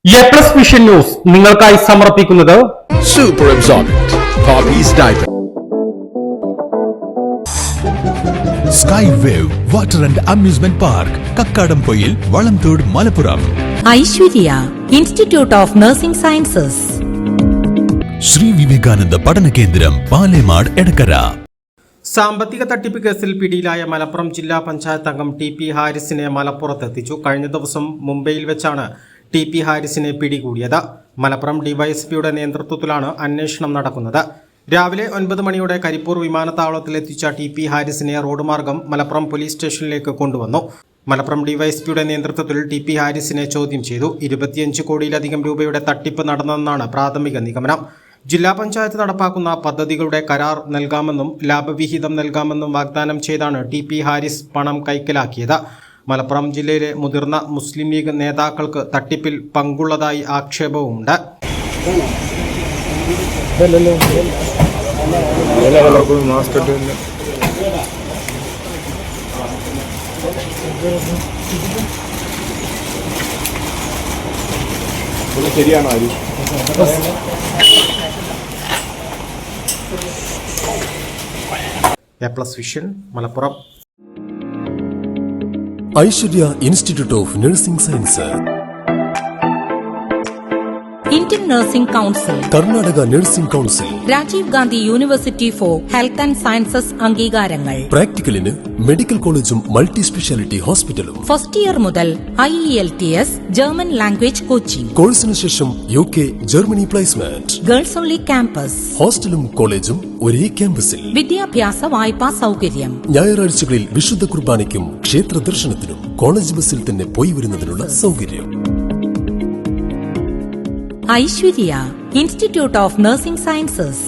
A+ vision news നിങ്ങൾക്കായി സമർപ്പിക്കുന്നത് super absorbent Popees diaper sky wave water and amusement park Kakkadampoyil Valamthode Malappuram. Aishwarya institute of nursing sciences, Shri Vivekananda പഠന കേന്ദ്രം പാലേമാട് എടക്കര. സാമ്പത്തിക തട്ടിപ്പ് കേസിൽ പിടിയിലായ മലപ്പുറം ജില്ലാ പഞ്ചായത്ത് അംഗം TP ഹാരിസിനെ മലപ്പുറത്തെത്തിച്ചു. കഴിഞ്ഞ ദിവസം മുംബൈയിൽ വെച്ചാണ് TP ഹാരിസിനെ പിടികൂടിയത്. മലപ്പുറം ഡിവൈഎസ്പിയുടെ നേതൃത്വത്തിലാണ് അന്വേഷണം നടക്കുന്നത്. രാവിലെ 9 മണിയോടെ കരിപ്പൂർ വിമാനത്താവളത്തിലെത്തിച്ച TP ഹാരിസിനെ റോഡ് മാർഗം മലപ്പുറം പോലീസ് സ്റ്റേഷനിലേക്ക് കൊണ്ടുവന്നു. മലപ്പുറം ഡിവൈഎസ്പിയുടെ നേതൃത്വത്തിൽ TP ഹാരിസിനെ ചോദ്യം ചെയ്തു. 25 കോടിയിലധികം രൂപയുടെ തട്ടിപ്പ് നടന്നെന്നാണ് പ്രാഥമിക നിഗമനം. ജില്ലാ പഞ്ചായത്ത് നടപ്പാക്കുന്ന പദ്ധതികളുടെ കരാർ നൽകാമെന്നും ലാഭവിഹിതം നൽകാമെന്നും വാഗ്ദാനം ചെയ്താണ് TP ഹാരിസ് പണം കൈക്കലാക്കിയത്. മലപ്പുറം ജില്ലയിലെ മുതിർന്ന മുസ്ലിം ലീഗ് നേതാക്കൾക്ക് തട്ടിപ്പിൽ പങ്കുള്ളതായി ആക്ഷേപവുമുണ്ട്. A+ vision Malappuram. Aishwarya institute of nursing science, Indian nursing council, Karnataka nursing council, Rajiv Gandhi university for health and sciences അംഗീകാരങ്ങൾ. പ്രാക്ടിക്കലിന് മെഡിക്കൽ കോളേജും മൾട്ടി സ്പെഷ്യാലിറ്റി ഹോസ്പിറ്റലും. ഫസ്റ്റ് ഇയർ മുതൽ IELTS ജർമ്മൻ ലാംഗ്വേജ് കോച്ചിംഗ്. കോഴ്സിന് ശേഷം UK, Germany placement. Girls only campus. ഹോസ്റ്റലും കോളേജും ഒരേ ക്യാമ്പസിൽ. വിദ്യാഭ്യാസ വായ്പാ സൗകര്യം. ഞായറാഴ്ചകളിൽ വിശുദ്ധ കുർബാനയ്ക്കും ക്ഷേത്ര ദർശനത്തിനും കോളേജ് ബസ്സിൽ തന്നെ പോയി വരുന്നതിനുള്ള സൗകര്യം. Aishwarya institute of nursing sciences.